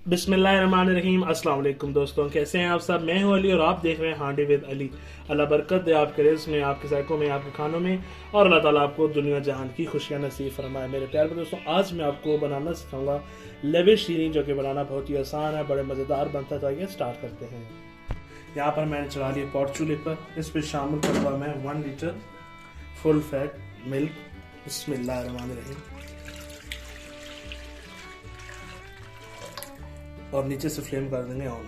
बिस्मिल्लाहिर्रहमानिर्रहीम। अस्सलाम वालेकुम दोस्तों, कैसे हैं आप सब। मैं हूं अली और आप देख रहे हैं हांडी विद अली। अल्लाह बरकत दे आपके रिज़्क़ में, आपके ज़ायक़ों में, आपके खानों में, और अल्लाह ताला आपको दुनिया जहान की खुशियां नसीब फरमाए। मेरे प्यारे दोस्तों, आज मैं आपको बनाना सिखाऊंगा लेविश शीरीन, जो कि बनाना बहुत ही आसान है, बड़े मज़ेदार बनता है। तो आइए स्टार्ट करते हैं। यहाँ पर मैंने चला लिया पॉट चूल्हे पर। इस पर शामिल करूँगा मैं 1 लीटर फुल फैट मिल्क। बिस्मिल्लाहिर्रहमानिर्रहीम। और नीचे से फ्लेम कर देंगे ऑन,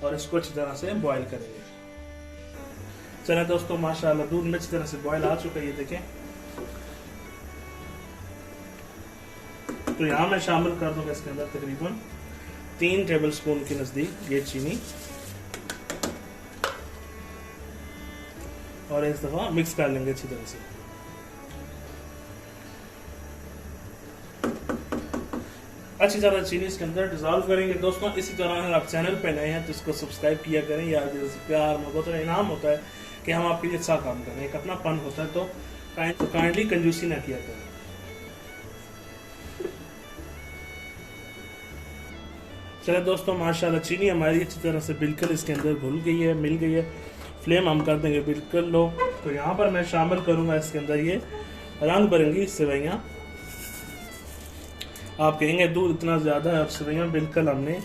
और इसको अच्छी तरह से बॉईल करेंगे। चले दोस्तों, माशाल्लाह दूध में अच्छी तरह से बॉईल आ चुका है, ये देखें। तो यहाँ मैं शामिल कर दूंगा इसके अंदर तकरीबन 3 टेबल स्पून के नजदीक ये चीनी, और इस दफा मिक्स कर लेंगे अच्छी तरह से। अच्छी तरह चीनी इसके अंदर डिजॉल्व करेंगे। दोस्तों, इसी तरह अगर आप चैनल पे नए हैं तो इसको सब्सक्राइब किया करें। यार जैसे प्यार मोहब्बत और इनाम होता है कि हम आपके लिए अच्छा काम करें, एक अपना पन होता है, तो काइंडली कंजूसी ना किया करें। चले दोस्तों, माशाल्लाह चीनी हमारी अच्छी तरह से बिल्कुल इसके अंदर घुल गई है, मिल गई है। फ्लेम हम कर देंगे बिल्कुल लो। तो यहाँ पर मैं शामिल करूँगा इसके अंदर ये रंग बिरंगी सेवैयाँ। आप कहेंगे दूध इतना ज़्यादा है, और सेवैयाँ बिल्कुल हमने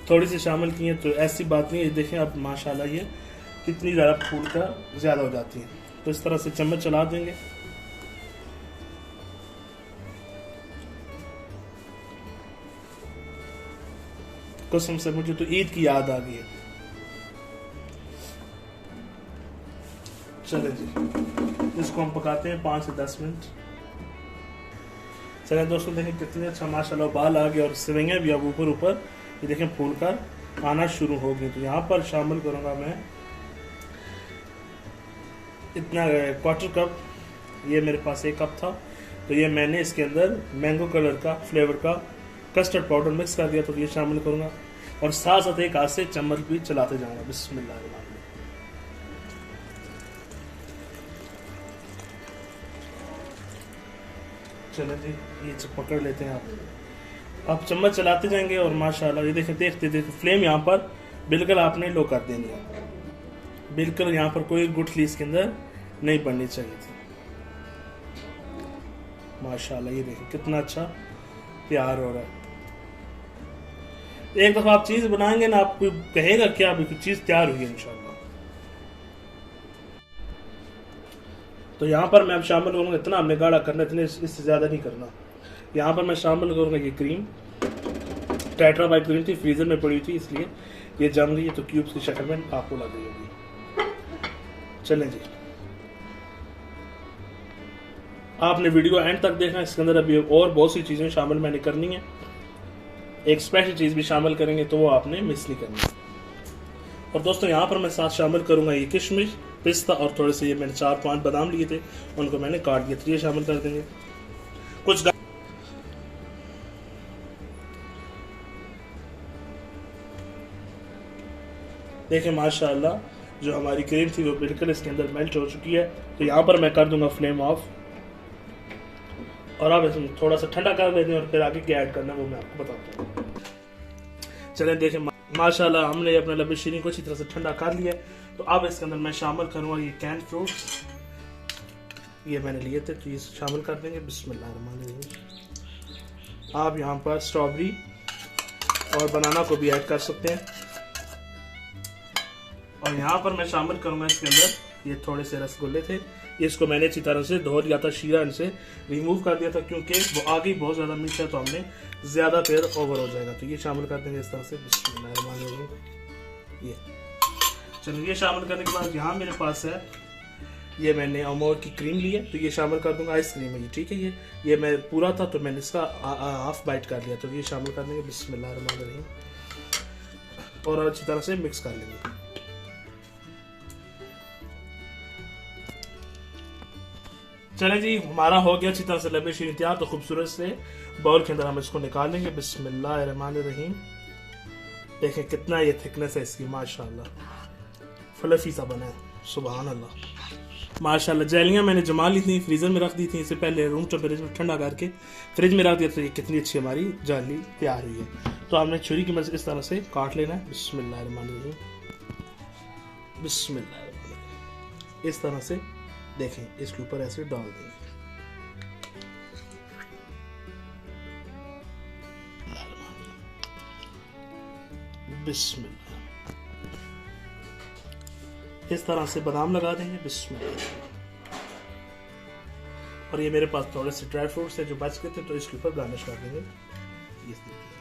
थोड़ी सी शामिल की हैं, तो ऐसी बात नहीं है। देखें अब माशाल्लाह ये कितनी ज़्यादा फूल कर ज़्यादा हो जाती है। तो इस तरह से चम्मच चला देंगे। कसम से मुझे तो ईद की याद आ गई है। चले जी, इसको हम पकाते हैं 5 से 10 मिनट। चले दोस्तों, देखें कितने अच्छा माशाल्लाह उबाल आ गया, और सेवैयाँ भी अब ऊपर ऊपर ये देखें फूल कर आना शुरू हो गई। तो यहाँ पर शामिल करूँगा मैं इतना 1/4 कप, ये मेरे पास 1 कप था, तो ये मैंने इसके अंदर मैंगो कलर का फ्लेवर का कस्टर्ड पाउडर मिक्स कर दिया, तो ये शामिल करूँगा। और साथ साथ एक हाथ से चम्मच भी चलाते जाऊँगा। बिस्मिल्लाह। चलो जी, ये पकड़ लेते हैं आप चम्मच चलाते जाएंगे, और माशाल्लाह ये देखें, देखते देखते फ्लेम यहाँ पर बिल्कुल आपने लो कर देनी है। बिल्कुल यहाँ पर कोई गुठली इसके अंदर नहीं पड़नी चाहिए थी। माशाल्लाह ये देखें कितना अच्छा तैयार हो रहा है। एक दफा आप चीज बनाएंगे ना, आपको कहेगा क्या अभी चीज तैयार हुई है इंशाल्लाह। तो यहाँ पर मैं अब शामिल करूँगा, इतना हमने गाढ़ा करना, इतने इससे ज़्यादा नहीं करना। यहाँ पर मैं शामिल करूँगा ये क्रीम। टेट्रा वाइट क्रीम थी, फ्रीज़र में पड़ी थी, इसलिए ये जम गई है, तो क्यूब्स की शक्ल में आपको लग गई होगी। चलें जी, आपने वीडियो एंड तक देखना। इसके अंदर अभी और बहुत सी चीज़ें शामिल मैंने करनी है। एक स्पेशल चीज़ भी शामिल करेंगे, तो वो आपने मिस नहीं करनी। और दोस्तों, यहाँ पर मैं साथ शामिल करूँगा ये किशमिश, पिस्ता, और थोड़े से ये मैंने 4-5 बादाम लिए थे, उनको मैंने काट दिया, तो ये शामिल कर देंगे। कुछ देखें माशाल्लाह जो हमारी क्रीम थी वो बिल्कुल इसके अंदर मेल्ट हो चुकी है। तो यहाँ पर मैं कर दूंगा फ्लेम ऑफ, और आप इसमें थोड़ा सा ठंडा कर देते हैं, और फिर आगे क्या ऐड करना है वो मैं आपको बताता हूँ। चलें देखें माशाल्लाह हमने अपने लेविश शीरीन को अच्छी तरह से ठंडा कर लिया है। तो अब इसके अंदर मैं शामिल करूँगा ये कैन फ्रूट्स, ये मैंने लिए थे, तो ये शामिल कर देंगे। बिस्मिल्लाह। आप यहाँ पर स्ट्रॉबेरी और बनाना को भी ऐड कर सकते हैं। और यहाँ पर मैं शामिल करूँगा इसके अंदर ये थोड़े से रसगुल्ले थे, इसको मैंने अच्छी तरह से धो लिया था, शीरा इनसे रिमूव कर दिया था, क्योंकि वो आगे बहुत ज़्यादा मीठा है, तो हमने ज़्यादा फिर ओवर हो जाएगा। तो ये शामिल कर देंगे इस तरह से। ये चलो, ये शामिल करने के बाद यहाँ मेरे पास है ये मैंने अमूल की क्रीम ली है, तो ये शामिल कर दूंगा। आइसक्रीम है ये, ठीक है। ये मैं पूरा था, तो मैंने इसका हाफ बाइट कर लिया, तो ये शामिल कर देंगे। बिस्मिल्लाहिर्रहमानिर्रहीम। और अच्छी तरह से मिक्स कर लेंगे। चले जी, हमारा हो गया अच्छी तरह से लेविश शीरीन तैयार। तो खूबसूरत से बाउल के अंदर हम इसको निकाल लेंगे। बिस्मिल्लाहिर्रहमानिर्रहीम। देखें कितना ये थिकनेस है इसकी, माशाल्लाह फ्लफी सा बना है, सुभान अल्लाह माशाल्लाह। जैलियाँ मैंने जमा ली थी, फ्रीज़र में रख दी थी, इससे पहले रूम टेम्परेचर में ठंडा करके फ्रिज में रख दिया। तो ये कितनी अच्छी हमारी जाली तैयार हुई है। तो हमने छुरी की मदद से इस तरह से काट लेना है। बिस्मिल्लाहिर्रहमानिर्रहीम, बिस्मिल्लाहिर्रहमानिर्रहीम। इस तरह से देखें, इसके ऊपर ऐसे डाल देंगे। बिस्मिल्लाह, इस तरह से बादाम लगा देंगे। बिस्मिल्लाह। और ये मेरे पास थोड़े से ड्राई फ्रूट्स है जो बच गए थे, तो इसके ऊपर गार्निश कर देंगे। इस तरीके से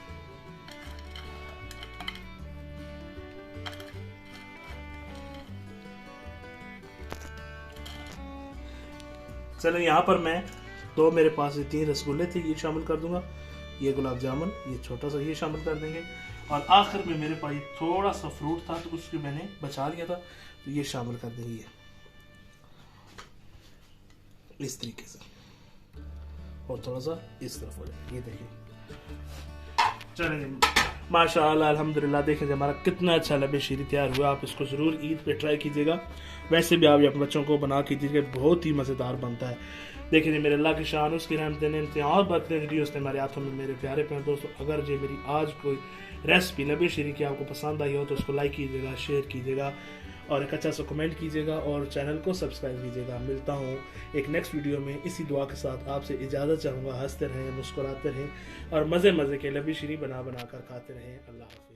चलो, यहाँ पर मैं दो मेरे पास 3 रसगुल्ले थे, ये शामिल कर दूंगा। ये गुलाब जामुन, ये छोटा सा, ये शामिल कर देंगे। और आखिर में मेरे पास थोड़ा सा फ्रूट था, तो उसको मैंने बचा लिया था, तो ये शामिल कर देंगे इस तरीके से। और थोड़ा सा इस तरफ हो जाए, ये देखिए। चलें माशाअल्लाह अल्हम्दुलिल्लाह। देखें हमारा कितना अच्छा लबे शीरी तैयार हुआ। आप इसको ज़रूर ईद पे ट्राई कीजिएगा। वैसे भी आप अपने बच्चों को बना के दीजिएगा, बहुत ही मज़ेदार बनता है। देखिए मेरे अल्लाह की शान, उसकी रहमत ने और बरकत दी उसने हमारे हाथों में। मेरे प्यारे प्यारे दोस्तों, अगर ये मेरी आज कोई रेसिपी नबी शीरी की आपको पसंद आई हो तो उसको लाइक कीजिएगा, शेयर कीजिएगा और एक अच्छा सा कमेंट कीजिएगा और चैनल को सब्सक्राइब कीजिएगा। मिलता हूँ एक नेक्स्ट वीडियो में इसी दुआ के साथ। आपसे इजाज़त चाहूँगा। हंसते रहें, मुस्कुराते रहें और मज़े मज़े के नबी शीरी बना बना कर खाते रहें। अल्लाह हाफ़िज़।